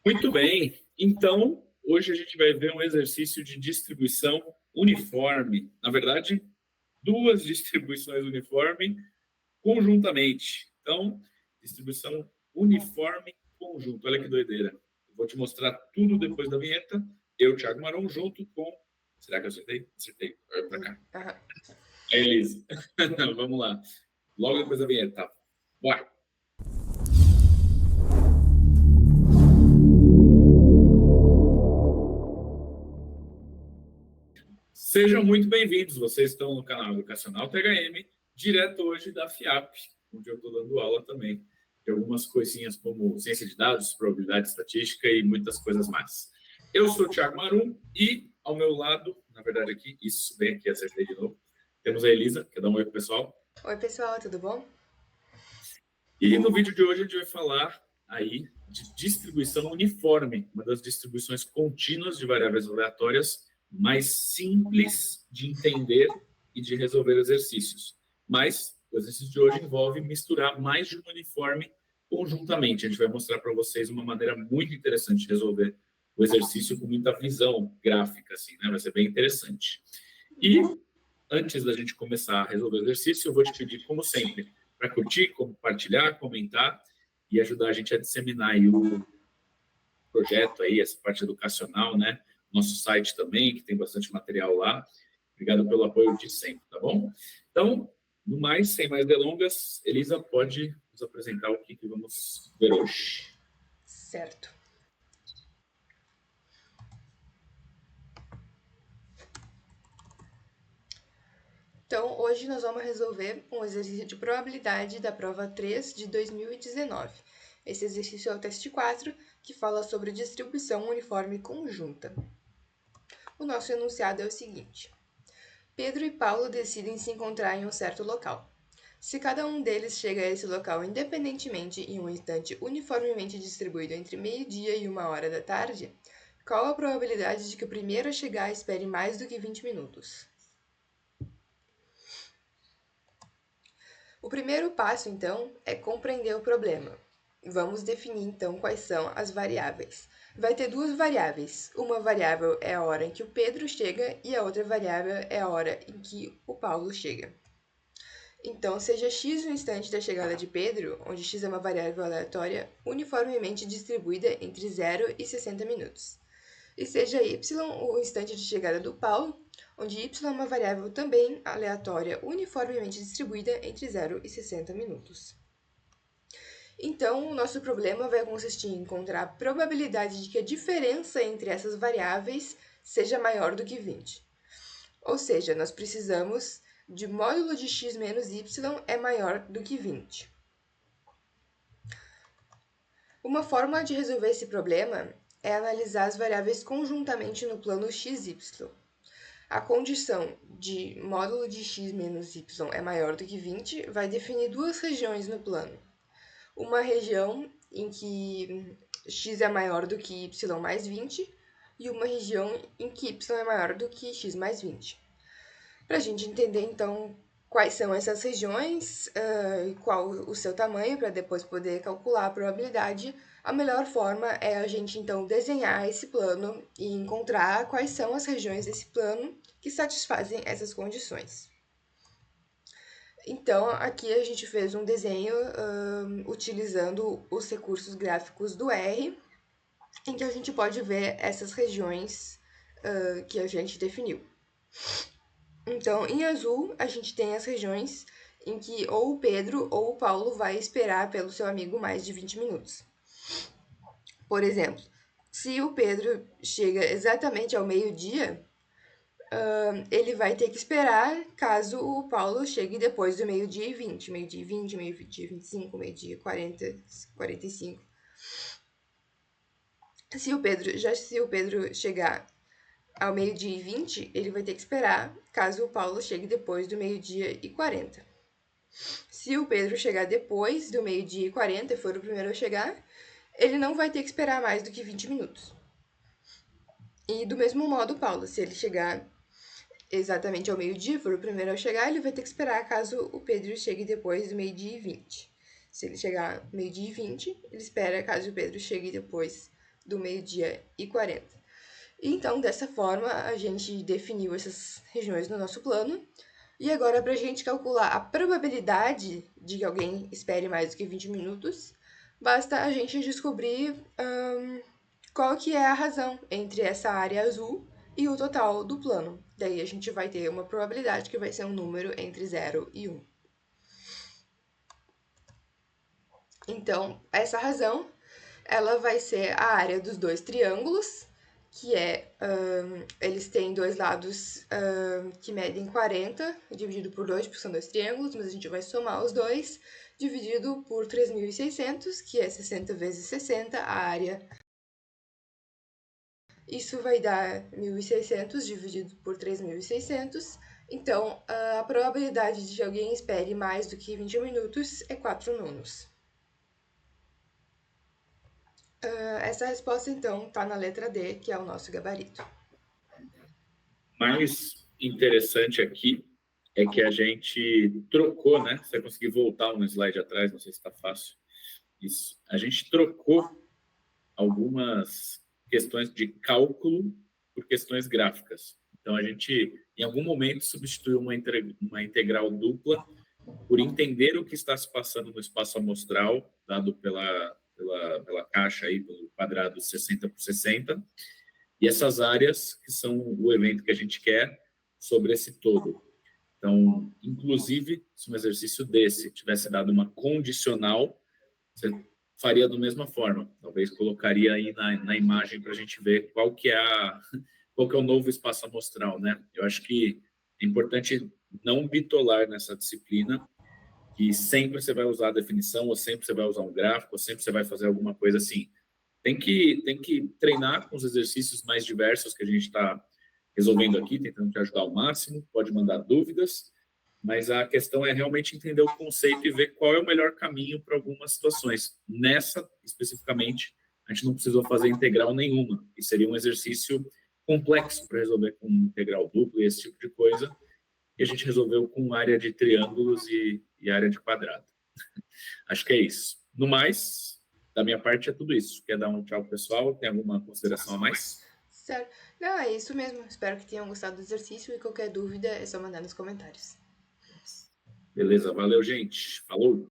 Muito bem. Então, hoje a gente vai ver um exercício de distribuição uniforme. Na verdade, duas distribuições uniforme conjuntamente. Então, distribuição uniforme conjunto. Olha que doideira. Eu vou te mostrar tudo depois da vinheta. Eu, Thiago Maron, junto com. Será que eu acertei? Acertei. Olha para cá. Aham. É Elisa. Vamos lá. Logo depois da vinheta. Bora. Sejam muito bem-vindos. Vocês estão no canal Educacional THM, direto hoje da FIAP, onde eu estou dando aula também de algumas coisinhas como ciência de dados, probabilidade estatística e muitas coisas mais. Eu sou o Thiago Marum e ao meu lado, na verdade aqui, isso bem aqui, acertei de novo, temos a Elisa, quer dar um oi pro pessoal. Oi, pessoal, tudo bom? E no vídeo de hoje a gente vai falar aí de distribuição uniforme, uma das distribuições contínuas de variáveis aleatórias mais simples de entender e de resolver exercícios. Mas o exercício de hoje envolve misturar mais de um uniforme conjuntamente. A gente vai mostrar para vocês uma maneira muito interessante de resolver o exercício com muita visão gráfica, assim, né? Vai ser bem interessante. E antes da gente começar a resolver o exercício, eu vou te pedir, como sempre, para curtir, compartilhar, comentar e ajudar a gente a disseminar aí o projeto aí, essa parte educacional, né? Nosso site também, que tem bastante material lá. Obrigado pelo apoio de sempre, tá bom? Então, no mais, sem mais delongas, Elisa pode nos apresentar o que vamos ver hoje. Certo. Então, hoje nós vamos resolver um exercício de probabilidade da prova 3 de 2019. Esse exercício é o teste 4, que fala sobre distribuição uniforme conjunta. O nosso enunciado é o seguinte: Pedro e Paulo decidem se encontrar em um certo local. Se cada um deles chega a esse local independentemente em um instante uniformemente distribuído entre meio-dia e 1 hora da tarde, qual a probabilidade de que o primeiro a chegar espere mais do que 20 minutos? O primeiro passo, então, é compreender o problema. Vamos definir, então, quais são as variáveis. Vai ter duas variáveis. Uma variável é a hora em que o Pedro chega e a outra variável é a hora em que o Paulo chega. Então, seja x o instante da chegada de Pedro, onde x é uma variável aleatória uniformemente distribuída entre 0 e 60 minutos. E seja y o instante de chegada do Paulo, onde y é uma variável também aleatória uniformemente distribuída entre 0 e 60 minutos. Então, o nosso problema vai consistir em encontrar a probabilidade de que a diferença entre essas variáveis seja maior do que 20. Ou seja, nós precisamos de módulo de x menos y é maior do que 20. Uma forma de resolver esse problema é analisar as variáveis conjuntamente no plano xy. A condição de módulo de x menos y é maior do que 20 vai definir duas regiões no plano. Uma região em que x é maior do que y mais 20 e uma região em que y é maior do que x mais 20. Para a gente entender, então, quais são essas regiões e qual o seu tamanho, para depois poder calcular a probabilidade, a melhor forma é a gente, então, desenhar esse plano e encontrar quais são as regiões desse plano que satisfazem essas condições. Então, aqui a gente fez um desenho utilizando os recursos gráficos do R, em que a gente pode ver essas regiões que a gente definiu. Então, em azul, a gente tem as regiões em que ou o Pedro ou o Paulo vai esperar pelo seu amigo mais de 20 minutos. Por exemplo, se o Pedro chega exatamente ao meio-dia, ele vai ter que esperar caso o Paulo chegue depois do meio-dia e 20, meio-dia e 20, meio-dia e 25, meio-dia e 40, 45. Se o Pedro chegar ao meio-dia e 20, ele vai ter que esperar caso o Paulo chegue depois do meio-dia e 40. Se o Pedro chegar depois do meio-dia e 40 e for o primeiro a chegar, ele não vai ter que esperar mais do que 20 minutos. E do mesmo modo, o Paulo, se ele chegar exatamente ao meio-dia, for o primeiro a chegar, ele vai ter que esperar caso o Pedro chegue depois do meio-dia e 20. Se ele chegar meio-dia e 20, ele espera caso o Pedro chegue depois do meio-dia e 40. Então, dessa forma, a gente definiu essas regiões no nosso plano. E agora, para a gente calcular a probabilidade de que alguém espere mais do que 20 minutos, basta a gente descobrir qual que é a razão entre essa área azul e o total do plano. Daí a gente vai ter uma probabilidade que vai ser um número entre 0 e 1. Então, essa razão, ela vai ser a área dos dois triângulos, que é, eles têm dois lados que medem 40, dividido por 2, porque são dois triângulos, mas a gente vai somar os dois, dividido por 3.600, que é 60 vezes 60, a área. Isso vai dar 1.600 dividido por 3.600. Então, a probabilidade de que alguém espere mais do que 20 minutos é 4 nonos. Essa resposta, então, está na letra D, que é o nosso gabarito. Mais interessante aqui é que a gente trocou, né? Você vai conseguir voltar um slide atrás, não sei se está fácil. Isso. A gente trocou algumas questões de cálculo por questões gráficas. Então, a gente, em algum momento, substituiu uma integral dupla por entender o que está se passando no espaço amostral, dado pela caixa, aí, pelo quadrado 60 por 60, e essas áreas que são o evento que a gente quer sobre esse todo. Então, inclusive, se um exercício desse tivesse dado uma condicional, você faria da mesma forma. Talvez colocaria aí na imagem para a gente ver qual que é o novo espaço amostral, né? Eu acho que é importante não bitolar nessa disciplina, que sempre você vai usar a definição, ou sempre você vai usar um gráfico, ou sempre você vai fazer alguma coisa assim. Tem que treinar com os exercícios mais diversos que a gente está resolvendo aqui, tentando te ajudar ao máximo, pode mandar dúvidas, mas a questão é realmente entender o conceito e ver qual é o melhor caminho para algumas situações. Nessa, especificamente, a gente não precisou fazer integral nenhuma, e seria um exercício complexo para resolver com integral duplo e esse tipo de coisa, e a gente resolveu com área de triângulos e área de quadrado. Acho que é isso. No mais, da minha parte é tudo isso. Quer dar um tchau, pessoal? Tem alguma consideração a mais? Certo. Não, é isso mesmo. Espero que tenham gostado do exercício e qualquer dúvida é só mandar nos comentários. Beleza, valeu, gente. Falou!